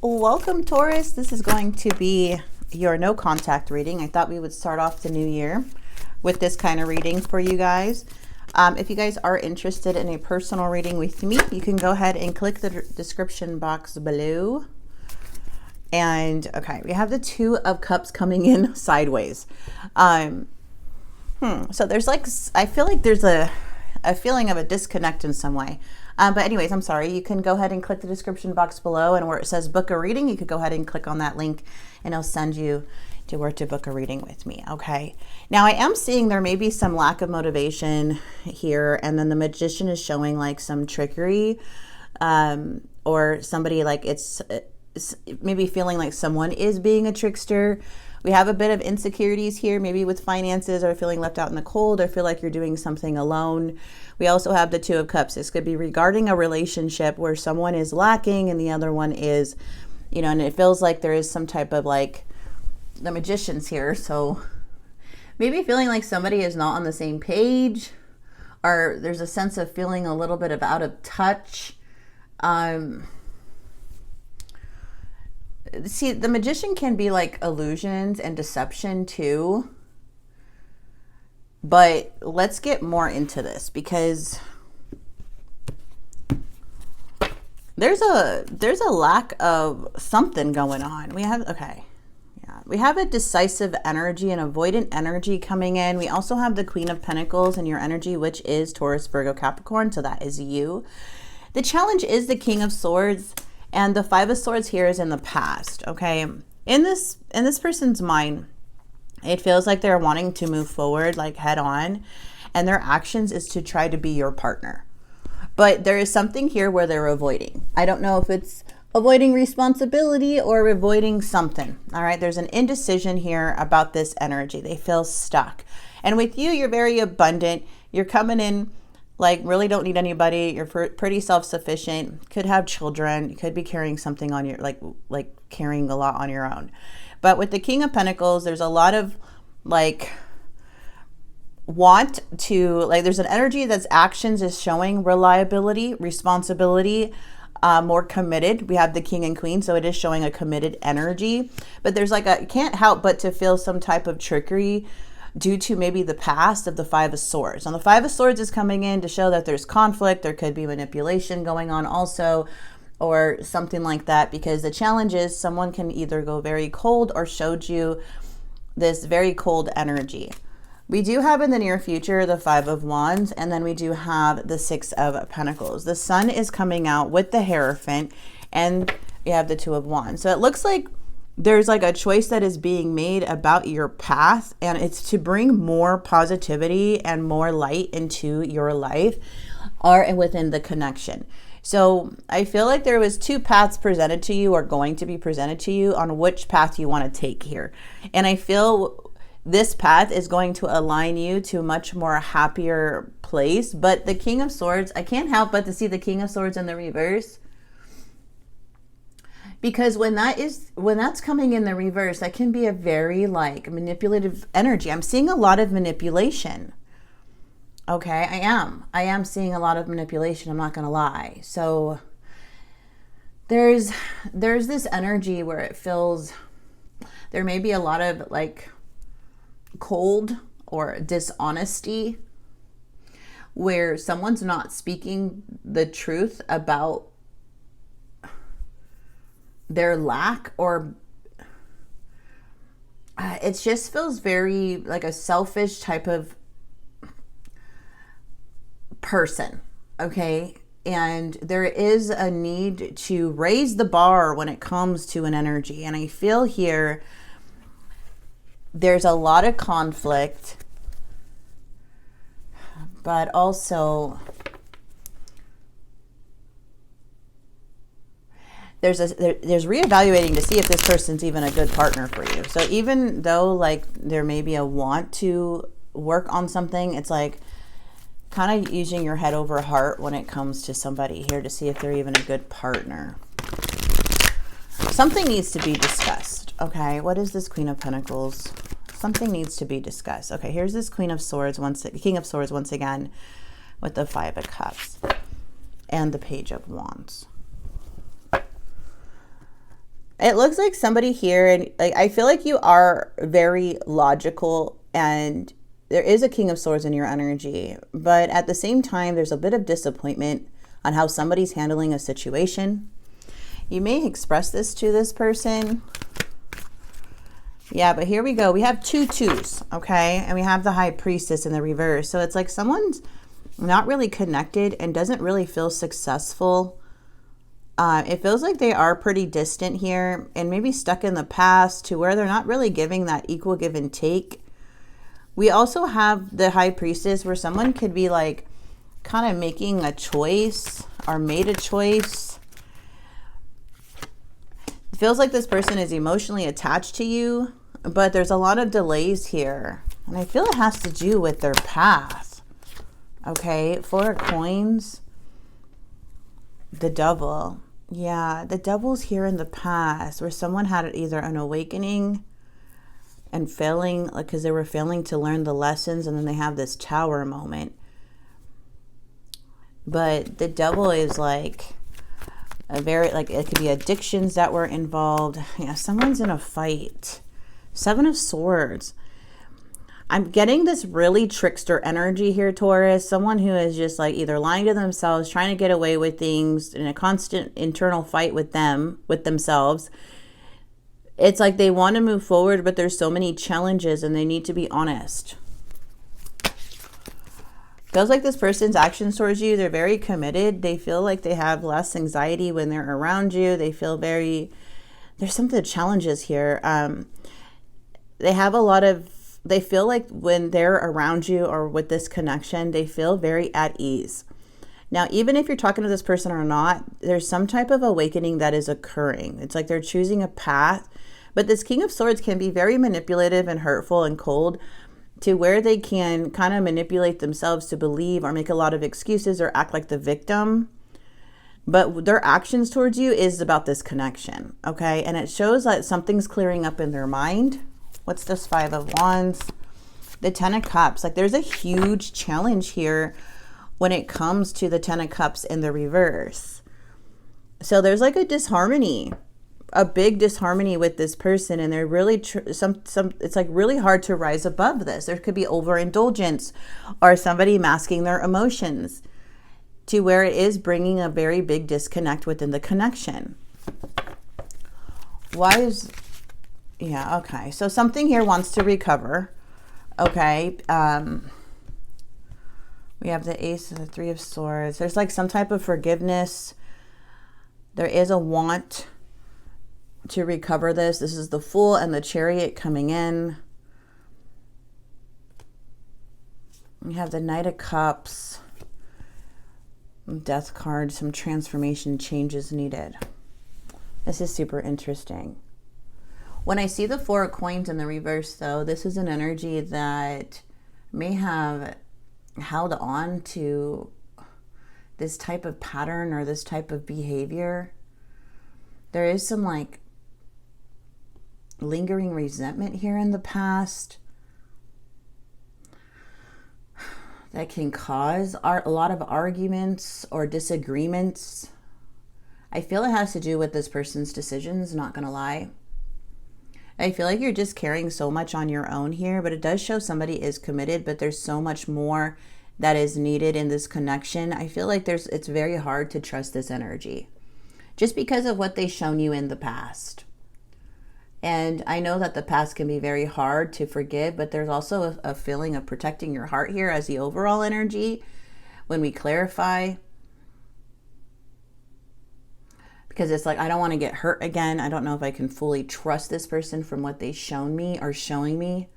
Welcome, Taurus. This is going to be your no contact reading. I thought we would start off the new year with this kind of reading for you guys. If you guys are interested in a personal reading with me, you can go ahead and click the description box below. And okay, we have the Two of Cups coming in sideways. So there's like, I feel like there's a feeling of a disconnect in some way. But anyways, I'm sorry. You can go ahead and click the description box below, and where it says book a reading, you could go ahead and click on that link and it'll send you to where to book a reading with me. Okay. Now I am seeing there may be some lack of motivation here. And then the Magician is showing like some trickery, or somebody like it's maybe feeling like someone is being a trickster. We have a bit of insecurities here, maybe with finances, or feeling left out in the cold, or feel like you're doing something alone. We also have the Two of Cups. This could be regarding a relationship where someone is lacking and the other one is, you know, and it feels like there is some type of like the Magician's here. So maybe feeling like somebody is not on the same page, or there's a sense of feeling a little bit of out of touch. See, the Magician can be like illusions and deception too. But let's get more into this, because there's a lack of something going on. We have, okay. Yeah, we have a decisive energy and avoidant energy coming in. We also have the Queen of Pentacles in your energy, which is Taurus, Virgo, Capricorn. So that is you. The challenge is the King of Swords. And the Five of Swords here is in the past, okay? In this person's mind, it feels like they're wanting to move forward, like head on, and their actions is to try to be your partner. But there is something here where they're avoiding. I don't know if it's avoiding responsibility or avoiding something, all right? There's an indecision here about this energy. They feel stuck. And with you, you're very abundant. You're coming in like really don't need anybody. You're pretty self-sufficient, could have children, you could be carrying something on your, like carrying a lot on your own. But with the King of Pentacles, there's a lot of like want to, like there's an energy that's actions is showing reliability, responsibility, more committed. We have the King and Queen, so it is showing a committed energy. But there's like a, can't help but to feel some type of trickery due to maybe the past of the Five of Swords. And the Five of Swords is coming in to show that there's conflict. There could be manipulation going on also, or something like that, because the challenge is someone can either go very cold or showed you this very cold energy. We do have in the near future the Five of Wands, and then we do have the Six of Pentacles. The Sun is coming out with the Hierophant, and we have the Two of Wands. So it looks like there's like a choice that is being made about your path, and it's to bring more positivity and more light into your life or within the connection. So I feel like there was two paths presented to you, or going to be presented to you, on which path you want to take here. And I feel this path is going to align you to a much more happier place. But the King of Swords, I can't help but to see the King of Swords in the reverse. Because when that's coming in the reverse, that can be a very like manipulative energy. I'm seeing a lot of manipulation. Okay, I am seeing a lot of manipulation. I'm not going to lie. So there's this energy where it feels there may be a lot of like cold or dishonesty, where someone's not speaking the truth about their lack, or it just feels very like a selfish type of person, okay? And there is a need to raise the bar when it comes to an energy. And I feel here there's a lot of conflict, but also there's reevaluating to see if this person's even a good partner for you. So even though like there may be a want to work on something, it's like kind of using your head over heart when it comes to somebody here to see if they're even a good partner. Something needs to be discussed. Okay, what is this Queen of Pentacles? Something needs to be discussed. Okay, here's this Queen of Swords, King of Swords once again, with the Five of Cups and the Page of Wands. It looks like somebody here, and like I feel like you are very logical, and there is a King of Swords in your energy, but at the same time, there's a bit of disappointment on how somebody's handling a situation. You may express this to this person. Yeah, but here we go. We have 2 twos, okay? And we have the High Priestess in the reverse. So it's like someone's not really connected and doesn't really feel successful. It feels like they are pretty distant here and maybe stuck in the past to where they're not really giving that equal give and take. We also have the High Priestess where someone could be like kind of making a choice or made a choice. It feels like this person is emotionally attached to you, but there's a lot of delays here. And I feel it has to do with their past. Okay, 4 of Coins. The Devil. Yeah, the Devil's here in the past where someone had either an awakening and failing, like because they were failing to learn the lessons, and then they have this Tower moment. But the Devil is like a very, like it could be addictions that were involved. Yeah, someone's in a fight. 7 of Swords. I'm getting this really trickster energy here, Taurus. Someone who is just like either lying to themselves, trying to get away with things, in a constant internal fight with themselves. It's like they want to move forward, but there's so many challenges and they need to be honest. Feels like this person's actions towards you, they're very committed. They feel like they have less anxiety when they're around you. They feel very, there's something challenges here. They have a lot of, they feel like when they're around you or with this connection, they feel very at ease. Now, even if you're talking to this person or not, there's some type of awakening that is occurring. It's like they're choosing a path, but this King of Swords can be very manipulative and hurtful and cold to where they can kind of manipulate themselves to believe or make a lot of excuses or act like the victim. But their actions towards you is about this connection, okay? And it shows that something's clearing up in their mind. What's this 5 of Wands? The 10 of Cups. Like there's a huge challenge here when it comes to the 10 of Cups in the reverse. So there's like a disharmony, a big disharmony with this person, and they're really it's like really hard to rise above this. There could be overindulgence or somebody masking their emotions to where it is bringing a very big disconnect within the connection. Why is, yeah, okay. So something here wants to recover. Okay. We have the Ace and the 3 of Swords. There's like some type of forgiveness. There is a want to recover this. This is the Fool and the Chariot coming in. We have the Knight of Cups. Death card. Some transformation changes needed. This is super interesting. When I see the 4 of Coins in the reverse, though, this is an energy that may have held on to this type of pattern or this type of behavior. There is some like lingering resentment here in the past that can cause a lot of arguments or disagreements. I feel it has to do with this person's decisions, not gonna lie. I feel like you're just carrying so much on your own here, but it does show somebody is committed, but there's so much more that is needed in this connection. I feel like it's very hard to trust this energy just because of what they've shown you in the past. And I know that the past can be very hard to forgive, but there's also a feeling of protecting your heart here as the overall energy when we clarify. Because it's like, I don't want to get hurt again. I don't know if I can fully trust this person from what they've shown me or showing me.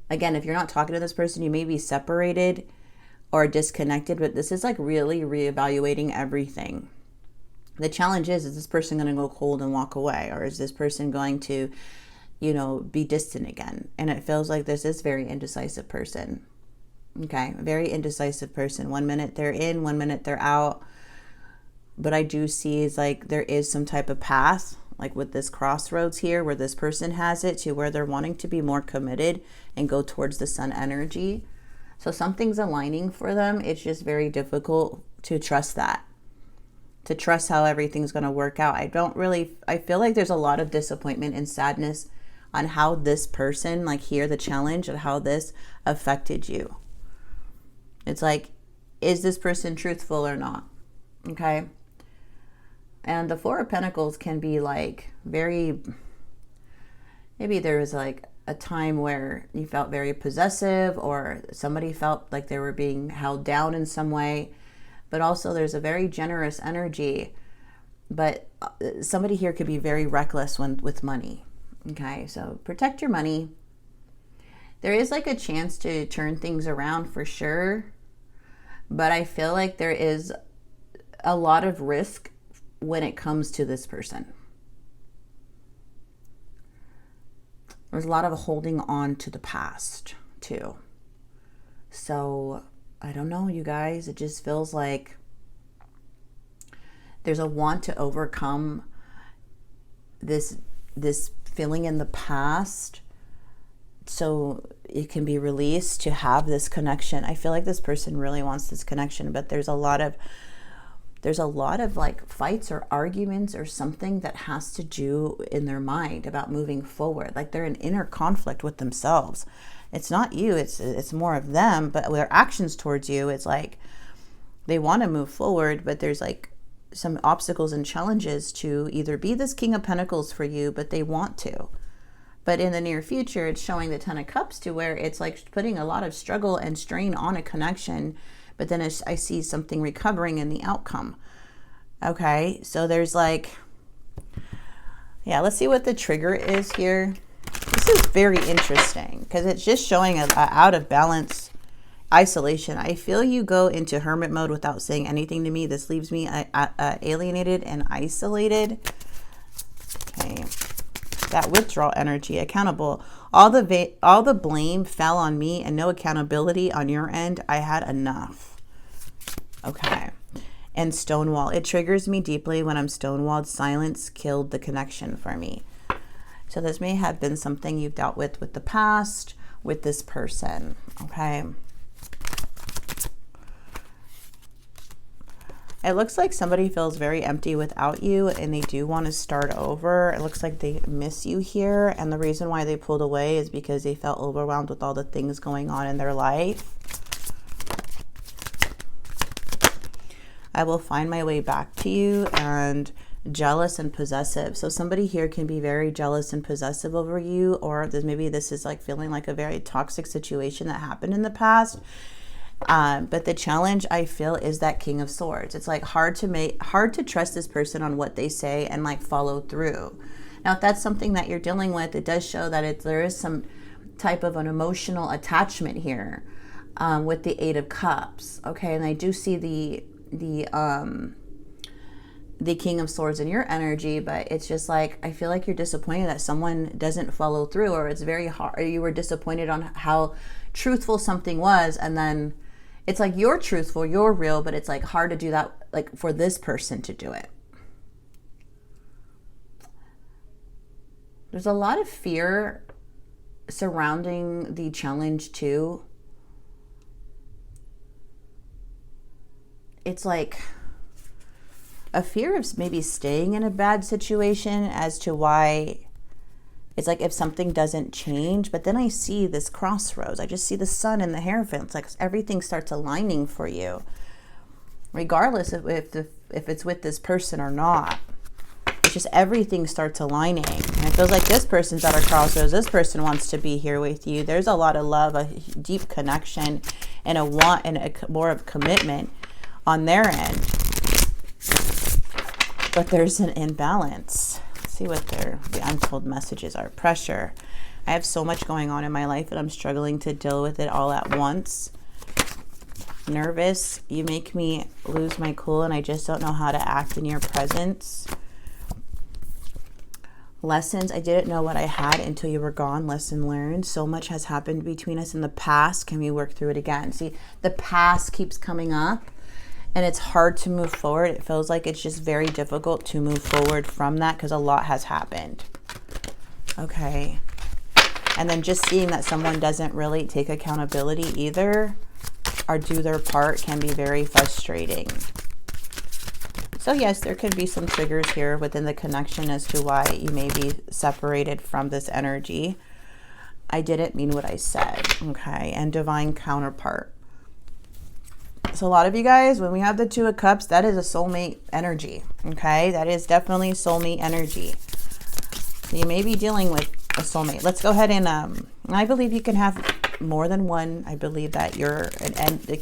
Again, if you're not talking to this person, you may be separated or disconnected, but this is like really reevaluating everything. The challenge is this person going to go cold and walk away? Or is this person going to, you know, be distant again? And it feels like this is very indecisive person. Okay, very indecisive person. 1 minute they're in, 1 minute they're out. But I do see is like there is some type of path, like with this crossroads here, where this person has it to where they're wanting to be more committed and go towards the sun energy. So something's aligning for them. It's just very difficult to trust that. to trust how everything's going to work out. I feel like there's a lot of disappointment and sadness on how this person, like here, the challenge of how this affected you. It's like, is this person truthful or not? Okay. And the Four of Pentacles can be like very, maybe there was like a time where you felt very possessive, or somebody felt like they were being held down in some way. But also there's a very generous energy, but somebody here could be very reckless with money. Okay, so protect your money. There is like a chance to turn things around for sure, but I feel like there is a lot of risk when it comes to this person. There's a lot of holding on to the past too. So I don't know, you guys, it just feels like there's a want to overcome this feeling in the past so it can be released to have this connection. I feel like this person really wants this connection, but there's a lot of like fights or arguments or something that has to do in their mind about moving forward. Like they're in inner conflict with themselves. It's not you, it's more of them, but their actions towards you, it's like they want to move forward, but there's like some obstacles and challenges to either be this King of Pentacles for you, but they want to. But in the near future, it's showing the Ten of Cups to where it's like putting a lot of struggle and strain on a connection. But then I see something recovering in the outcome. Okay, so there's like, yeah, let's see what the trigger is here. This is very interesting because it's just showing a out of balance isolation. I feel you go into hermit mode without saying anything to me. This leaves me alienated and isolated. Okay, that withdrawal energy, accountable. All the blame fell on me and no accountability on your end. I had enough. Okay. And stonewall. It triggers me deeply when I'm stonewalled. Silence killed the connection for me. So this may have been something you've dealt with the past, with this person. Okay. It looks like somebody feels very empty without you and they do want to start over. It looks like they miss you here. And the reason why they pulled away is because they felt overwhelmed with all the things going on in their life. I will find my way back to you. And jealous and possessive. So somebody here can be very jealous and possessive over you, or maybe this is like feeling like a very toxic situation that happened in the past. But the challenge I feel is that King of Swords. It's like hard to trust this person on what they say and like follow through. Now, if that's something that you're dealing with, it does show that there is some type of an emotional attachment here with the Eight of Cups. Okay, and I do see the King of Swords in your energy, but it's just like I feel like you're disappointed that someone doesn't follow through, or it's very hard, or you were disappointed on how truthful something was, and then it's like you're truthful, you're real, but it's like hard to do that, like for this person to do it. There's a lot of fear surrounding the challenge too. It's like a fear of maybe staying in a bad situation as to why it's like if something doesn't change. But then I see this crossroads. I just see the sun and the Hierophant. It's like everything starts aligning for you, regardless of if it's with this person or not. It's just everything starts aligning. And it feels like this person's at a crossroads. This person wants to be here with you. There's a lot of love, a deep connection, and a want and a more of commitment on their end. But there's an imbalance. Let's see what the untold messages are. Pressure. I have so much going on in my life and I'm struggling to deal with it all at once. Nervous. You make me lose my cool and I just don't know how to act in your presence. Lessons. I didn't know what I had until you were gone. Lesson learned. So much has happened between us in the past. Can we work through it again? See, the past keeps coming up. And it's hard to move forward. It feels like it's just very difficult to move forward from that because a lot has happened. Okay. And then just seeing that someone doesn't really take accountability either or do their part can be very frustrating. So yes, there could be some triggers here within the connection as to why you may be separated from this energy. I didn't mean what I said, okay? And divine counterpart. So a lot of you guys, when we have the Two of Cups, that is a soulmate energy, okay? That is definitely soulmate energy. So you may be dealing with a soulmate. Let's go ahead and I believe you can have more than one. I believe that you're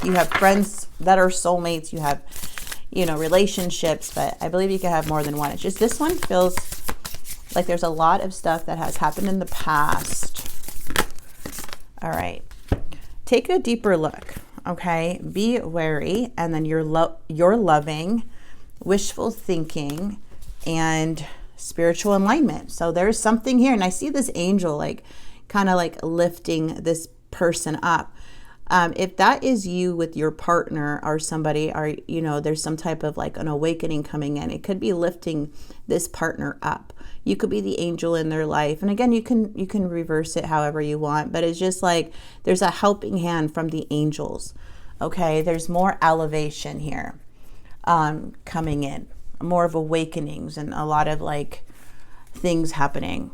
you have friends that are soulmates. You have, you know, relationships, but I believe you can have more than one. It's just this one feels like there's a lot of stuff that has happened in the past. All right, take a deeper look. Okay, be wary, and then you're loving, wishful thinking, and spiritual alignment. So there's something here, and I see this angel like kind of like lifting this person up. If that is you with your partner or somebody, or you know, there's some type of like an awakening coming in, it could be lifting this partner up. You could be the angel in their life, and again, you can reverse it however you want, but it's just like there's a helping hand from the angels. Okay, there's more elevation here coming in, more of awakenings and a lot of like things happening.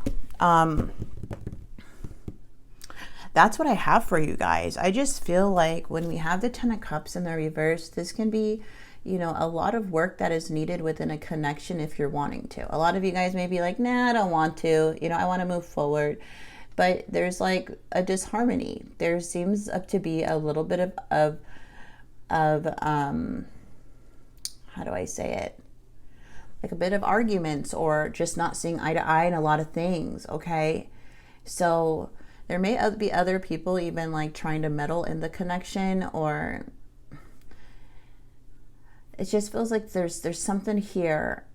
That's what I have for you guys. I just feel like when we have the Ten of Cups in the reverse, this can be, you know, a lot of work that is needed within a connection if you're wanting to. A lot of you guys may be like, nah, I don't want to, you know, I want to move forward. But there's like a disharmony. There seems up to be a little bit of how do I say it? Like a bit of arguments or just not seeing eye to eye in a lot of things, okay? So there may be other people even like trying to meddle in the connection, or it just feels like there's something here.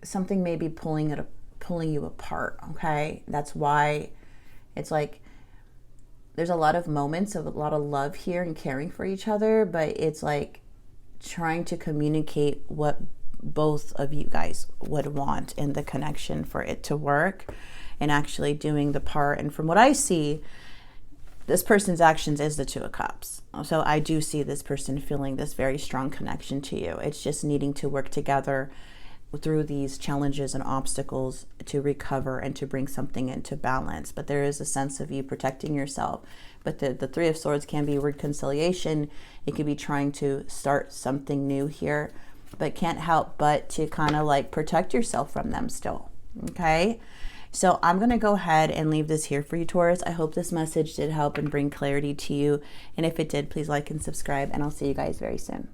Something may be pulling you apart, okay? That's why it's like there's a lot of moments of a lot of love here and caring for each other, but it's like trying to communicate what both of you guys would want in the connection for it to work, and actually doing the part. And from what I see, this person's actions is the Two of Cups. So I do see this person feeling this very strong connection to you. It's just needing to work together through these challenges and obstacles to recover and to bring something into balance. But there is a sense of you protecting yourself. But the Three of Swords can be reconciliation. It could be trying to start something new here, but can't help but to kind of like protect yourself from them still. Okay. So I'm going to go ahead and leave this here for you, Taurus. I hope this message did help and bring clarity to you. And if it did, please like and subscribe, and I'll see you guys very soon.